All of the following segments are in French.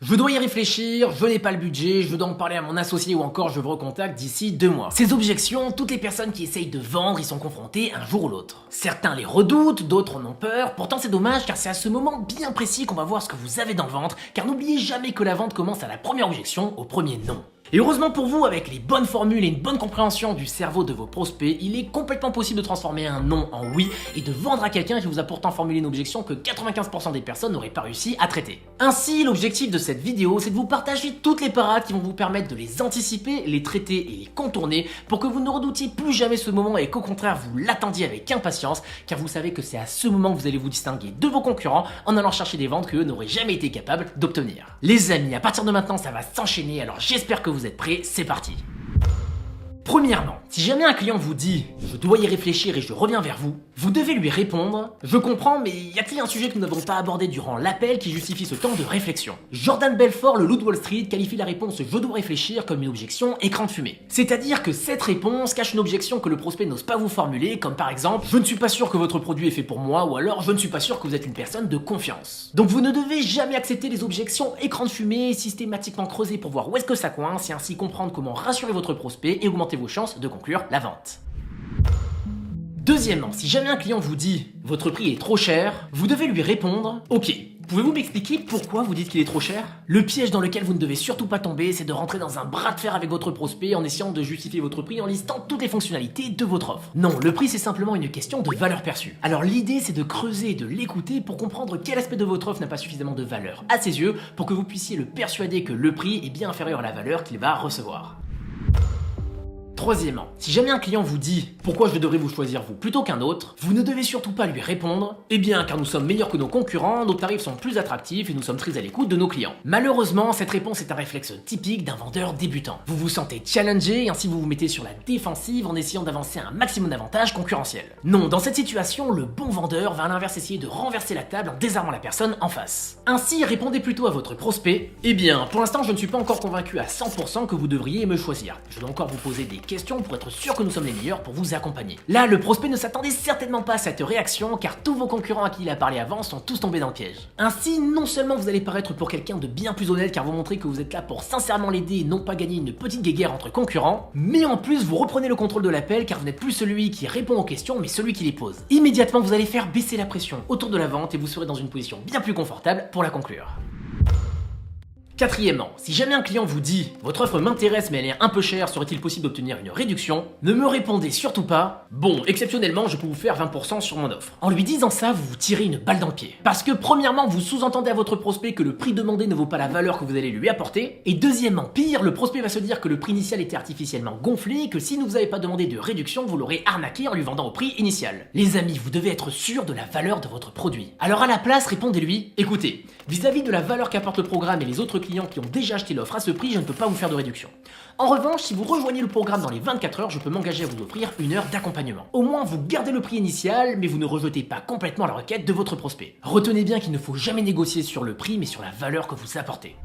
Je dois y réfléchir, je n'ai pas le budget, je dois en parler à mon associé ou encore je vous recontacte d'ici 2 mois. Ces objections, toutes les personnes qui essayent de vendre y sont confrontées un jour ou l'autre. Certains les redoutent, d'autres en ont peur, pourtant c'est dommage car c'est à ce moment bien précis qu'on va voir ce que vous avez dans le ventre, car n'oubliez jamais que la vente commence à la première objection, au premier non. Et heureusement pour vous, avec les bonnes formules et une bonne compréhension du cerveau de vos prospects, il est complètement possible de transformer un non en oui et de vendre à quelqu'un qui vous a pourtant formulé une objection que 95% des personnes n'auraient pas réussi à traiter. Ainsi, l'objectif de cette vidéo, c'est de vous partager toutes les parades qui vont vous permettre de les anticiper, les traiter et les contourner pour que vous ne redoutiez plus jamais ce moment et qu'au contraire vous l'attendiez avec impatience, car vous savez que c'est à ce moment que vous allez vous distinguer de vos concurrents en allant chercher des ventes qu'eux n'auraient jamais été capables d'obtenir. Les amis, à partir de maintenant, ça va s'enchaîner, alors j'espère que vous êtes prêts, c'est parti. Premièrement, si jamais un client vous dit « je dois y réfléchir et je reviens vers vous », vous devez lui répondre « je comprends, mais y a-t-il un sujet que nous n'avons pas abordé durant l'appel qui justifie ce temps de réflexion ?» Jordan Belfort, le loup de Wall Street, qualifie la réponse « je dois réfléchir » comme une objection écran de fumée. C'est-à-dire que cette réponse cache une objection que le prospect n'ose pas vous formuler, comme par exemple « je ne suis pas sûr que votre produit est fait pour moi » ou alors « je ne suis pas sûr que vous êtes une personne de confiance ». Donc vous ne devez jamais accepter les objections écran de fumée, systématiquement creuser pour voir où est-ce que ça coince et ainsi comprendre comment rassurer votre prospect et augmenter vos chances de conclure la vente. Deuxièmement, si jamais un client vous dit « votre prix est trop cher », vous devez lui répondre « ok, pouvez-vous m'expliquer pourquoi vous dites qu'il est trop cher ?» Le piège dans lequel vous ne devez surtout pas tomber, c'est de rentrer dans un bras de fer avec votre prospect en essayant de justifier votre prix en listant toutes les fonctionnalités de votre offre. Non, le prix c'est simplement une question de valeur perçue. Alors l'idée c'est de creuser et de l'écouter pour comprendre quel aspect de votre offre n'a pas suffisamment de valeur à ses yeux pour que vous puissiez le persuader que le prix est bien inférieur à la valeur qu'il va recevoir. Troisièmement, si jamais un client vous dit « pourquoi je devrais vous choisir vous plutôt qu'un autre », vous ne devez surtout pas lui répondre « eh bien car nous sommes meilleurs que nos concurrents, nos tarifs sont plus attractifs et nous sommes très à l'écoute de nos clients ». Malheureusement, cette réponse est un réflexe typique d'un vendeur débutant. Vous vous sentez challengé et ainsi vous vous mettez sur la défensive en essayant d'avancer un maximum d'avantages concurrentiels. Non, dans cette situation, le bon vendeur va à l'inverse essayer de renverser la table en désarmant la personne en face. Ainsi, répondez plutôt à votre prospect « eh bien, pour l'instant je ne suis pas encore convaincu à 100% que vous devriez me choisir. Je dois encore vous poser des questions pour être sûr que nous sommes les meilleurs pour vous accompagner. » Là, le prospect ne s'attendait certainement pas à cette réaction car tous vos concurrents à qui il a parlé avant sont tous tombés dans le piège. Ainsi, non seulement vous allez paraître pour quelqu'un de bien plus honnête car vous montrez que vous êtes là pour sincèrement l'aider et non pas gagner une petite guéguerre entre concurrents, mais en plus vous reprenez le contrôle de l'appel car vous n'êtes plus celui qui répond aux questions mais celui qui les pose. Immédiatement, vous allez faire baisser la pression autour de la vente et vous serez dans une position bien plus confortable pour la conclure. Quatrièmement, si jamais un client vous dit « votre offre m'intéresse mais elle est un peu chère, serait-il possible d'obtenir une réduction ?» Ne me répondez surtout pas « bon, exceptionnellement, je peux vous faire 20% sur mon offre ». En lui disant ça, vous vous tirez une balle dans le pied. Parce que premièrement, vous sous-entendez à votre prospect que le prix demandé ne vaut pas la valeur que vous allez lui apporter. Et deuxièmement, pire, le prospect va se dire que le prix initial était artificiellement gonflé et que si ne vous avez pas demandé de réduction, vous l'aurez arnaqué en lui vendant au prix initial. Les amis, vous devez être sûr de la valeur de votre produit. Alors à la place, répondez-lui « écoutez, vis-à-vis de la valeur qu'apporte le programme et les autres clients qui ont déjà acheté l'offre à ce prix, je ne peux pas vous faire de réduction. En revanche, si vous rejoignez le programme dans les 24 heures, je peux m'engager à vous offrir 1 heure d'accompagnement. Au moins, vous gardez le prix initial, mais vous ne rejetez pas complètement la requête de votre prospect. Retenez bien qu'il ne faut jamais négocier sur le prix, mais sur la valeur que vous apportez.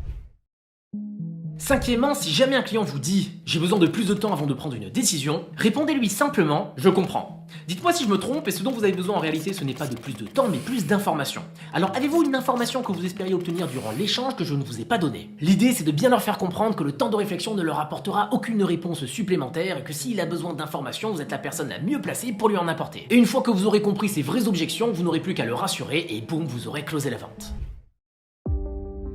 Cinquièmement, si jamais un client vous dit « j'ai besoin de plus de temps avant de prendre une décision », répondez-lui simplement « je comprends ». Dites-moi si je me trompe et ce dont vous avez besoin en réalité ce n'est pas de plus de temps mais plus d'informations. Alors avez-vous une information que vous espériez obtenir durant l'échange que je ne vous ai pas donnée? L'idée c'est de bien leur faire comprendre que le temps de réflexion ne leur apportera aucune réponse supplémentaire et que s'il a besoin d'informations, vous êtes la personne la mieux placée pour lui en apporter. Et une fois que vous aurez compris ces vraies objections, vous n'aurez plus qu'à le rassurer et boum, vous aurez closé la vente.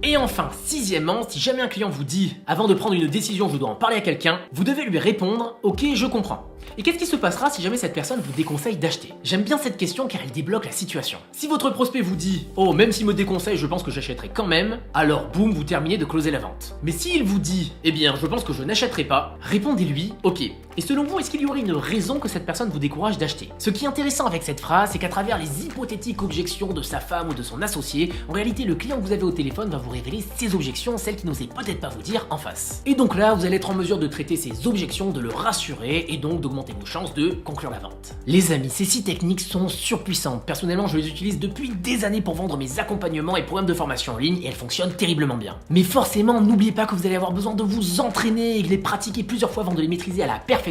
Et enfin, sixièmement, si jamais un client vous dit « avant de prendre une décision, je dois en parler à quelqu'un », vous devez lui répondre « ok, je comprends ». Et qu'est-ce qui se passera si jamais cette personne vous déconseille d'acheter? J'aime bien cette question car elle débloque la situation. Si votre prospect vous dit « oh, même s'il me déconseille, je pense que j'achèterai quand même », alors boum, vous terminez de closer la vente. Mais s'il vous dit « eh bien, je pense que je n'achèterai pas », répondez-lui « ok ». Et selon vous, est-ce qu'il y aurait une raison que cette personne vous décourage d'acheter? Ce qui est intéressant avec cette phrase, c'est qu'à travers les hypothétiques objections de sa femme ou de son associé, en réalité, le client que vous avez au téléphone va vous révéler ses objections, celles qu'il n'osait peut-être pas vous dire en face. Et donc là, vous allez être en mesure de traiter ces objections, de le rassurer et donc d'augmenter vos chances de conclure la vente. Les amis, ces 6 techniques sont surpuissantes. Personnellement, je les utilise depuis des années pour vendre mes accompagnements et programmes de formation en ligne et elles fonctionnent terriblement bien. Mais forcément, n'oubliez pas que vous allez avoir besoin de vous entraîner et de les pratiquer plusieurs fois avant de les maîtriser à la perfection.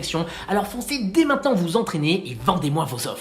Alors foncez dès maintenant vous entraîner et vendez-moi vos offres.